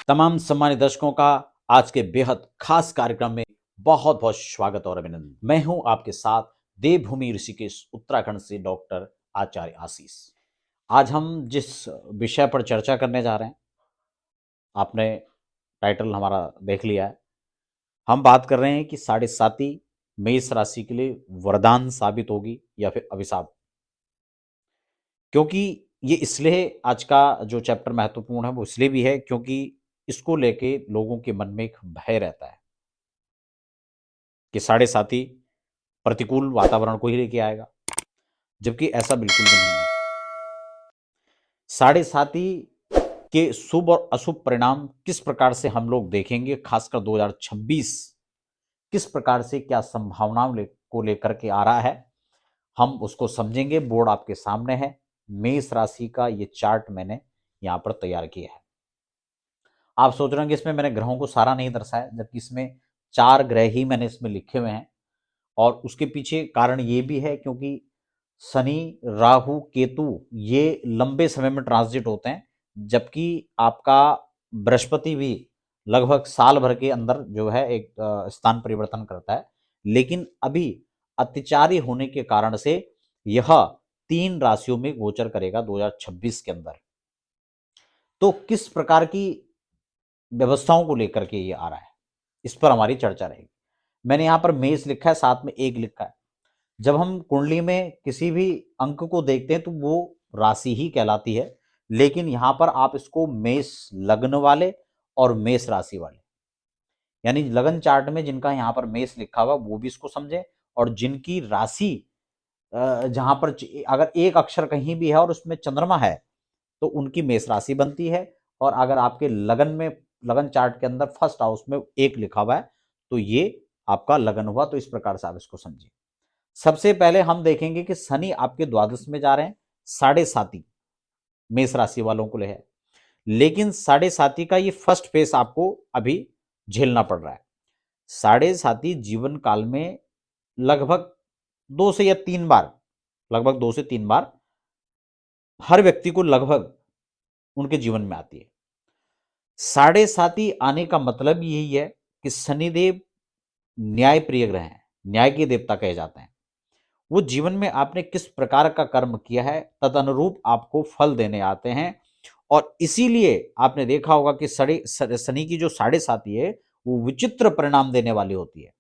तमाम सम्मानित दर्शकों का आज के बेहद खास कार्यक्रम में बहुत बहुत स्वागत और अभिनंदन। मैं हूं आपके साथ देवभूमि ऋषिकेश उत्तराखंड से डॉक्टर आचार्य आशीष। आज हम जिस विषय पर चर्चा करने जा रहे हैं, आपने टाइटल हमारा देख लिया है। हम बात कर रहे हैं कि साढ़े साती मेष राशि के लिए वरदान साबित होगी या फिर अभिशाप। क्योंकि ये इसलिए आज का जो चैप्टर महत्वपूर्ण है वो इसलिए भी है क्योंकि इसको लेके लोगों के मन में एक भय रहता है कि साढ़े साती प्रतिकूल वातावरण को ही लेके आएगा, जबकि ऐसा बिल्कुल भी नहीं है। साढ़े साती के शुभ और अशुभ परिणाम किस प्रकार से हम लोग देखेंगे, खासकर 2026 किस प्रकार से क्या संभावनाओं को लेकर के आ रहा है, हम उसको समझेंगे। बोर्ड आपके सामने है, मेष राशि का ये चार्ट मैंने यहां पर तैयार किया है। आप सोच रहे हैं कि इसमें मैंने ग्रहों को सारा नहीं दर्शाया, जबकि इसमें 4 ग्रह ही मैंने इसमें लिखे हुए हैं। और उसके पीछे कारण ये भी है क्योंकि शनि, राहु, केतु ये लंबे समय में ट्रांजिट होते हैं, जबकि आपका बृहस्पति भी लगभग साल भर के अंदर जो है एक स्थान परिवर्तन करता है। लेकिन अभी अतिचारी होने के कारण से यह 3 राशियों में गोचर करेगा 2026 के अंदर। तो किस प्रकार की व्यवस्थाओं को लेकर के ये आ रहा है, इस पर हमारी चर्चा रहेगी। मैंने यहां पर मेष लिखा है, साथ में 1 लिखा है। जब हम कुंडली में किसी भी अंक को देखते हैं तो वो राशि ही कहलाती है, लेकिन यहां पर आप इसको मेष लग्न वाले और मेष राशि वाले, यानी लगन चार्ट में जिनका यहां पर मेष लिखा हुआ वो भी इसको समझें, और जिनकी राशि जहां पर अगर एक अक्षर कहीं भी है और उसमें चंद्रमा है तो उनकी मेष राशि बनती है। और अगर आपके लगन में, लगन चार्ट के अंदर फर्स्ट हाउस में 1 लिखा हुआ है तो ये आपका लगन हुआ। तो इस प्रकार से आप इसको समझिए। सबसे पहले हम देखेंगे कि शनि आपके द्वादश में जा रहे हैं, साढ़े साती मेष राशि वालों को ले है। लेकिन साढ़े साती का ये फर्स्ट फेस आपको अभी झेलना पड़ रहा है। साढ़े साती जीवन काल में लगभग 2 से या 3 बार, लगभग 2 से 3 बार हर व्यक्ति को लगभग उनके जीवन में आती है। साढ़े साती आने का मतलब यही है कि शनिदेव न्याय प्रिय ग्रह हैं, न्याय के देवता कहे जाते हैं। वो जीवन में आपने किस प्रकार का कर्म किया है तदनुरूप आपको फल देने आते हैं। और इसीलिए आपने देखा होगा कि शनि की जो साढ़े साती है वो विचित्र परिणाम देने वाली होती है।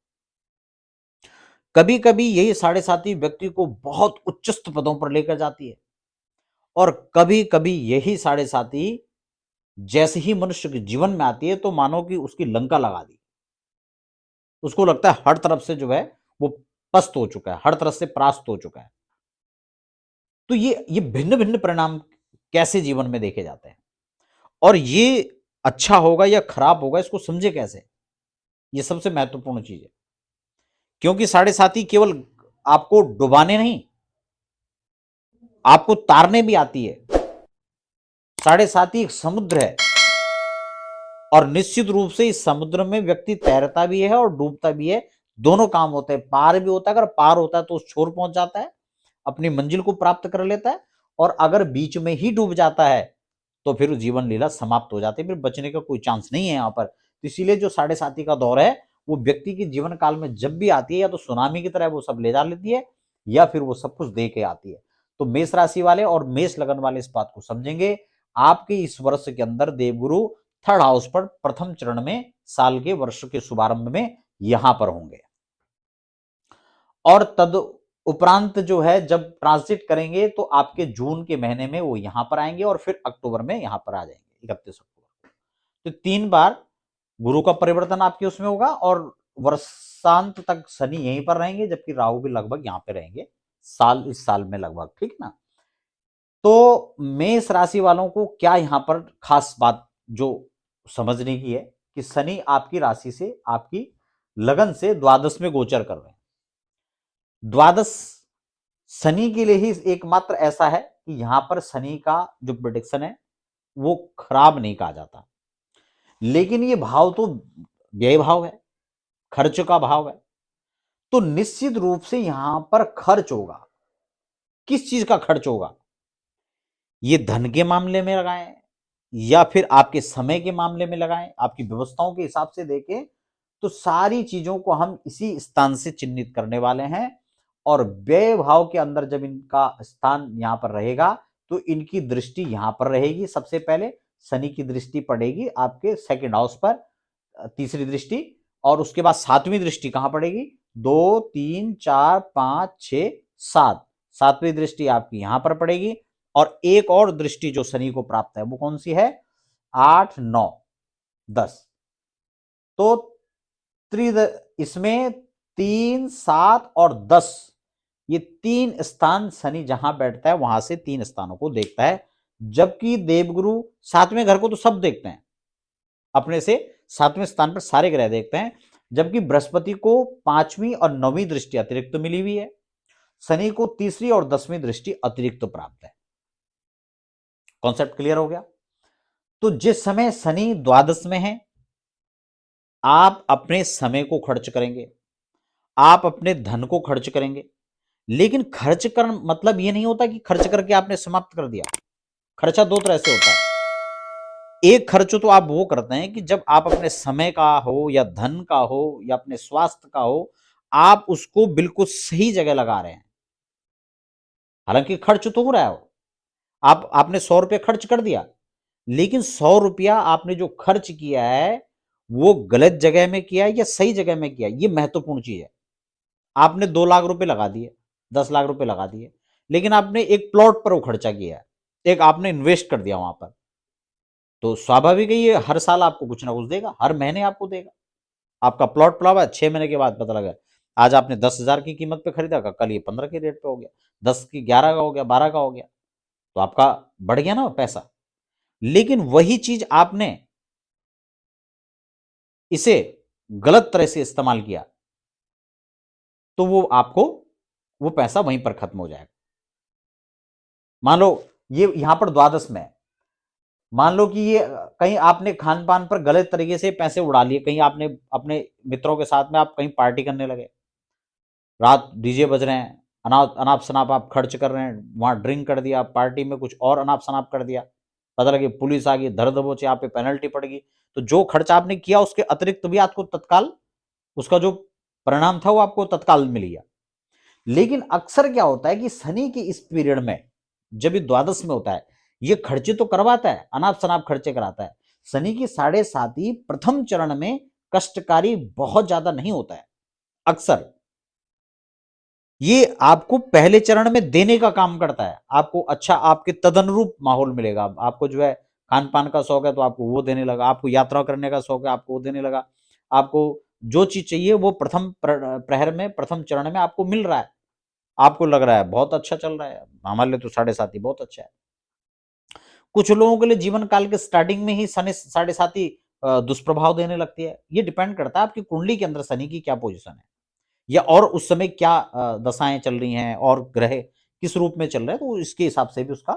कभी कभी यही साढ़े साती व्यक्ति को बहुत उच्चस्थ पदों पर लेकर जाती है, और कभी कभी यही साढ़े साती जैसे ही मनुष्य के जीवन में आती है तो मानो कि उसकी लंका लगा दी। उसको लगता है हर तरफ से जो है वो पस्त हो चुका है, हर तरफ से परास्त हो चुका है। तो ये भिन्न भिन्न परिणाम कैसे जीवन में देखे जाते हैं, और ये अच्छा होगा या खराब होगा इसको समझे कैसे, ये सबसे महत्वपूर्ण चीज है। क्योंकि साढ़े साती केवल आपको डुबाने नहीं, आपको तारने भी आती है। साढ़े साती एक समुद्र है, और निश्चित रूप से इस समुद्र में व्यक्ति तैरता भी है और डूबता भी है। दोनों काम होते हैं, पार भी होता है। अगर पार होता है तो उस छोर पहुंच जाता है, अपनी मंजिल को प्राप्त कर लेता है। और अगर बीच में ही डूब जाता है तो फिर जीवन लीला समाप्त हो जाती है, फिर बचने का कोई चांस नहीं है यहाँ पर। तो इसीलिए जो साढ़े साती का दौर है वो व्यक्ति के जीवन काल में जब भी आती है, या तो सुनामी की तरह वो सब ले जा लेती है, या फिर वो सब कुछ दे के आती है। तो मेष राशि वाले और मेष लगन वाले इस बात को समझेंगे। आपके इस वर्ष के अंदर देवगुरु थर्ड हाउस पर प्रथम चरण में साल के वर्ष के शुभारंभ में यहां पर होंगे, और तद उपरांत जो है जब ट्रांजिट करेंगे तो आपके जून के महीने में वो यहां पर आएंगे, और फिर अक्टूबर में यहां पर आ जाएंगे 31 अक्टूबर। तो 3 बार गुरु का परिवर्तन आपके उसमें होगा, और वर्षांत तक शनि यहीं पर रहेंगे, जबकि राहु भी लगभग यहां पे रहेंगे इस साल में लगभग, ठीक ना। तो मेष राशि वालों को क्या यहां पर खास बात जो समझने की है कि शनि आपकी राशि से, आपकी लगन से द्वादश में गोचर कर रहे हैं। द्वादश शनि के लिए ही एकमात्र ऐसा है कि यहां पर शनि का जो प्रोडिक्शन है वो खराब नहीं कहा जाता। लेकिन ये भाव तो व्यय भाव है, खर्च का भाव है। तो निश्चित रूप से यहां पर खर्च होगा। किस चीज का खर्च होगा? ये धन के मामले में लगाएं, या फिर आपके समय के मामले में लगाएं, आपकी व्यवस्थाओं के हिसाब से देखें, तो सारी चीजों को हम इसी स्थान से चिन्हित करने वाले हैं। और व्यय भाव के अंदर जब इनका स्थान यहां पर रहेगा तो इनकी दृष्टि यहां पर रहेगी। सबसे पहले शनि की दृष्टि पड़ेगी आपके सेकंड हाउस पर, तीसरी दृष्टि, और उसके बाद सातवीं दृष्टि कहां पड़ेगी, 2 3 4 5 6 7, सातवीं दृष्टि आपकी यहां पर पड़ेगी। और एक और दृष्टि जो शनि को प्राप्त है वो कौन सी है, 8 9 10। तो इसमें 3 7 और 10, ये 3 स्थान शनि जहां बैठता है वहां से 3 स्थानों को देखता है। जबकि देवगुरु सातवें घर को तो सब देखते हैं, अपने से सातवें स्थान पर सारे ग्रह देखते हैं। जबकि बृहस्पति को 5वीं और 9वीं दृष्टि अतिरिक्त तो मिली हुई है, शनि को तीसरी और 10वीं दृष्टि अतिरिक्त तो प्राप्त है। कॉन्सेप्ट क्लियर हो गया। तो जिस समय शनि द्वादश में है, आप अपने समय को खर्च करेंगे, आप अपने धन को खर्च करेंगे। लेकिन खर्च कर मतलब यह नहीं होता कि खर्च करके आपने समाप्त कर दिया। खर्चा दो तरह से होता है। एक खर्च तो आप वो करते हैं कि जब आप अपने समय का हो या धन का हो या अपने स्वास्थ्य का हो, आप उसको बिल्कुल सही जगह लगा रहे हैं। हालांकि खर्च तो हो रहा है, आपने 100 रुपये खर्च कर दिया, लेकिन 100 रुपया आपने जो खर्च किया है वो गलत जगह में किया है या सही जगह में किया, ये महत्वपूर्ण चीज है। आपने 2 लाख रुपए लगा दिए, 10 लाख रुपए लगा दिए, लेकिन आपने एक प्लॉट पर वो खर्चा किया है, एक आपने इन्वेस्ट कर दिया वहां पर, तो स्वाभाविक है ये हर साल आपको कुछ ना कुछ देगा, हर महीने आपको देगा। आपका प्लॉट पड़ा हुआ है, 6 महीने के बाद पता लगा आज आपने 10,000 की कीमत पे खरीदा, कल ये 15 के रेट पे हो गया, 10 की 11 का हो गया, 12 का हो गया, तो आपका बढ़ गया ना पैसा। लेकिन वही चीज आपने इसे गलत तरह से इस्तेमाल किया तो वो आपको वो पैसा वहीं पर खत्म हो जाएगा। मान लो ये यहां पर द्वादश में, मान लो कि ये कहीं आपने खान पान पर गलत तरीके से पैसे उड़ा लिए, कहीं आपने अपने मित्रों के साथ में आप कहीं पार्टी करने लगे, रात डीजे बज रहे हैं, अनाप शनाप आप खर्च कर रहे हैं, वहां ड्रिंक कर दिया, पार्टी में कुछ और अनाप शनाप कर दिया, पता लगे पुलिस आ गई, धर दबोचे, आप पे पेनल्टी पड़ गई, तो जो खर्च आपने किया उसके अतिरिक्त भी आपको तत्काल उसका जो परिणाम था वो आपको तत्काल मिल गया। लेकिन अक्सर क्या होता है कि शनि की इस पीरियड में जब ये द्वादश में होता है, ये खर्चे तो करवाता है, अनाप शनाप खर्चे कराता है। शनि की 7.5 प्रथम चरण में कष्टकारी बहुत ज्यादा नहीं होता है। अक्सर ये आपको पहले चरण में देने का काम करता है, आपको अच्छा आपके तदनुरूप माहौल मिलेगा। आपको जो है खान पान का शौक है तो आपको वो देने लगा, आपको यात्रा करने का शौक है आपको वो देने लगा, आपको जो चीज चाहिए वो प्रथम प्रहर में प्रथम चरण में आपको मिल रहा है। आपको लग रहा है बहुत अच्छा चल रहा है, हमारे लिए तो 7.5 बहुत अच्छा है। कुछ लोगों के लिए जीवन काल के स्टार्टिंग में ही शनि 7.5 दुष्प्रभाव देने लगती है। ये डिपेंड करता है आपकी कुंडली के अंदर शनि की क्या पोजीशन है, या और उस समय क्या दशाएं चल रही हैं और ग्रह किस रूप में चल रहे हैं, तो इसके हिसाब से भी उसका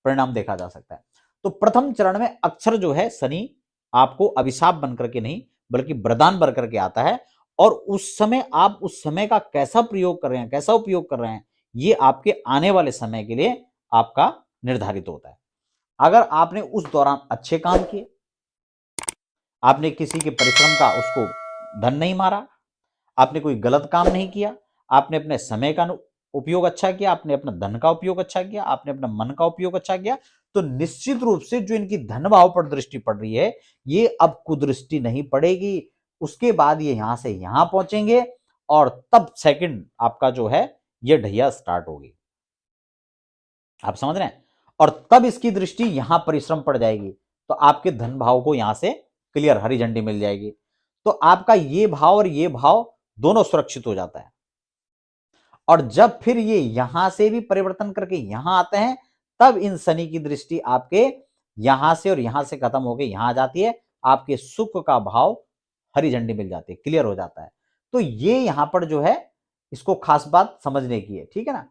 परिणाम देखा जा सकता है। तो प्रथम चरण में अक्सर जो है शनि आपको अभिशाप बन करके नहीं बल्कि वरदान बन करके आता है। और उस समय आप उस समय का कैसा प्रयोग कर रहे हैं, कैसा उपयोग कर रहे हैं, ये आपके आने वाले समय के लिए आपका निर्धारित होता है। अगर आपने उस दौरान अच्छे काम किए, आपने किसी के परिश्रम का उसको धन नहीं मारा, आपने कोई गलत काम नहीं किया, आपने अपने समय का उपयोग अच्छा किया, आपने अपना धन का उपयोग अच्छा किया, आपने अपना मन का उपयोग अच्छा किया, तो निश्चित रूप से जो इनकी धन भाव पर दृष्टि पड़ रही है ये अब कुदृष्टि नहीं पड़ेगी। उसके बाद ये यहां से यहां पहुंचेंगे और तब सेकंड आपका जो है ये ढैया स्टार्ट होगी। आप समझ रहे हैं? और तब इसकी दृष्टि यहां परिश्रम पड़ जाएगी, तो आपके धन भाव को यहां से क्लियर हरी झंडी मिल जाएगी, तो आपका ये भाव और ये भाव दोनों सुरक्षित हो जाता है। और जब फिर ये यहां से भी परिवर्तन करके यहां आते हैं, तब इन शनि की दृष्टि आपके यहां से और यहां से खत्म होकर यहां आ जाती है, आपके सुख का भाव हरी झंडी मिल जाती है, क्लियर हो जाता है। तो ये यहां पर जो है इसको खास बात समझने की है, ठीक है ना।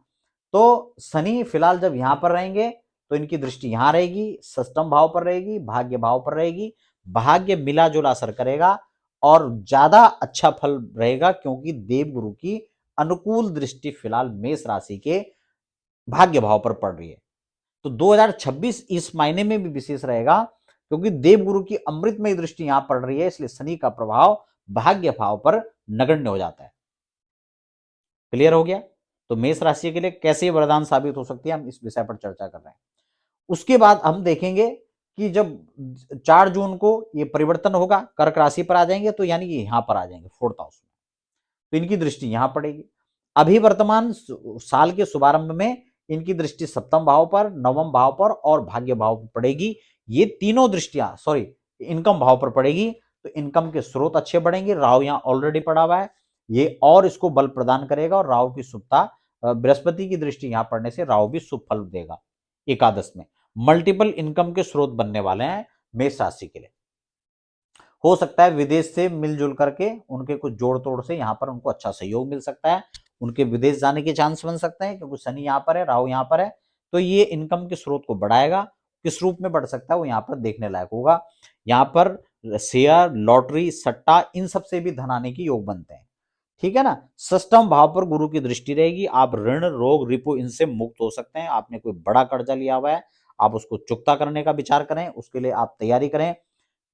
तो शनि फिलहाल जब यहां पर रहेंगे तो इनकी दृष्टि यहां रहेगी, सष्टम भाव पर रहेगी, भाग्य भाव पर रहेगी, भाग्य मिला जुला असर करेगा और ज्यादा अच्छा फल रहेगा, क्योंकि देवगुरु की अनुकूल दृष्टि फिलहाल मेष राशि के भाग्य भाव पर पड़ रही है। तो 2026 इस मायने में भी विशेष रहेगा क्योंकि देवगुरु की अमृतमय दृष्टि यहां पड़ रही है, इसलिए शनि का प्रभाव भाग्य भाव पर नगण्य हो जाता है। क्लियर हो गया? तो मेष राशि के लिए कैसे वरदान साबित हो सकती है, हम इस विषय पर चर्चा कर रहे हैं। उसके बाद हम देखेंगे कि जब 4 जून को ये परिवर्तन होगा, कर्क राशि पर आ जाएंगे, तो यानी कि यहां पर आ जाएंगे 4th हाउस में, तो इनकी दृष्टि यहां पड़ेगी। अभी वर्तमान साल के शुभारंभ में इनकी दृष्टि सप्तम भाव पर, नवम भाव पर और भाग्य भाव पर पड़ेगी। ये तीनों दृष्टियां इनकम भाव पर पड़ेगी, तो इनकम के स्रोत अच्छे बढ़ेंगे। राहु यहां ऑलरेडी पड़ा हुआ है, ये और इसको बल प्रदान करेगा, और राहु की शुभता, बृहस्पति की दृष्टि यहां पड़ने से राहु भी शुभ फल देगा। एकादश में मल्टीपल इनकम के स्रोत बनने वाले हैं मेष राशि के लिए। हो सकता है विदेश से मिलजुल करके उनके कुछ जोड़ तोड़ से यहाँ पर उनको अच्छा सहयोग मिल सकता है, उनके विदेश जाने के चांस बन सकते हैं, क्योंकि शनि यहाँ पर है, राहु यहाँ पर है, तो ये इनकम के स्रोत को बढ़ाएगा। किस रूप में बढ़ सकता है वो यहाँ पर देखने लायक होगा। यहाँ पर शेयर, लॉटरी, सट्टा, इन सब से भी धन आने की योग बनते हैं। ठीक है ना। षष्ठम भाव पर गुरु की दृष्टि रहेगी, आप ऋण, रोग, रिपो इनसे मुक्त हो सकते हैं। आपने कोई बड़ा कर्जा लिया हुआ है, आप उसको चुकता करने का विचार करें, उसके लिए आप तैयारी करें।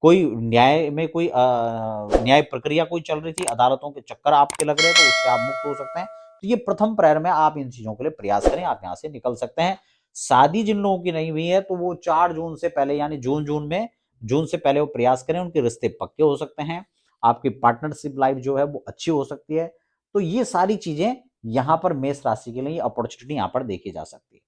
कोई न्याय में कोई न्याय प्रक्रिया कोई चल रही थी, अदालतों के चक्कर आपके लग रहे, तो उससे आप मुक्त हो सकते हैं। तो ये प्रथम प्रहर में आप इन चीजों के लिए प्रयास करें, आप यहाँ से निकल सकते हैं। शादी जिन लोगों की नहीं हुई है, तो वो 4 जून से पहले, यानी जून से पहले वो प्रयास करें, उनके रिश्ते पक्के हो सकते हैं। आपकी पार्टनरशिप लाइफ जो है वो अच्छी हो सकती है। तो ये सारी चीजें यहाँ पर मेष राशि के लिए अपॉर्चुनिटी यहाँ पर देखी जा सकती है।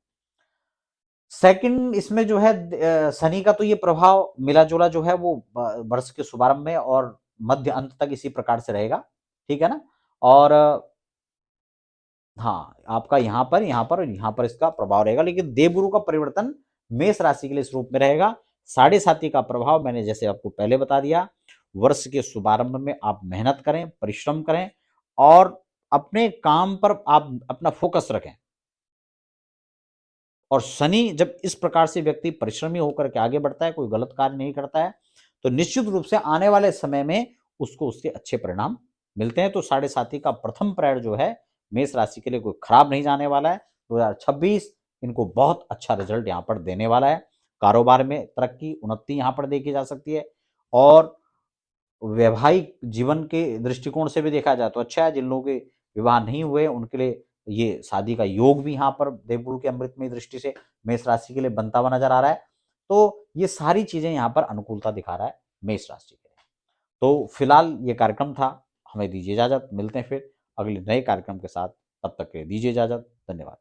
सेकंड इसमें जो है शनि का तो ये प्रभाव मिला जुला जो है वो वर्ष के शुभारंभ में और मध्य अंत तक इसी प्रकार से रहेगा। ठीक है ना। और हाँ, आपका यहाँ पर और यहाँ पर इसका प्रभाव रहेगा, लेकिन देवगुरु का परिवर्तन मेष राशि के लिए इस रूप में रहेगा। साढ़े साती का प्रभाव मैंने जैसे आपको पहले बता दिया, वर्ष के शुभारंभ में आप मेहनत करें, परिश्रम करें और अपने काम पर आप अपना फोकस रखें। और शनि जब इस प्रकार से व्यक्ति परिश्रमी होकर के आगे बढ़ता है, कोई गलत कार्य नहीं करता है, तो निश्चित रूप से आने वाले समय में उसको उसके अच्छे परिणाम मिलते हैं। तो साढ़े साथी का प्रथम प्रहर जो है मेष राशि के लिए कोई खराब नहीं जाने वाला है। 2026 इनको बहुत अच्छा रिजल्ट यहाँ पर देने वाला है। कारोबार में तरक्की, उन्नति यहाँ पर देखी जा सकती है। और वैवाहिक जीवन के दृष्टिकोण से भी देखा जाए तो अच्छा है। जिन लोगों के विवाह नहीं हुए उनके लिए ये शादी का योग भी यहाँ पर देवगुरु के अमृतमय दृष्टि से मेष राशि के लिए बनता हुआ नजर आ रहा है। तो ये सारी चीजें यहाँ पर अनुकूलता दिखा रहा है मेष राशि के लिए। तो फिलहाल ये कार्यक्रम था, हमें दीजिए इजाजत, मिलते हैं फिर अगले नए कार्यक्रम के साथ। तब तक के लिए दीजिए इजाजत, धन्यवाद।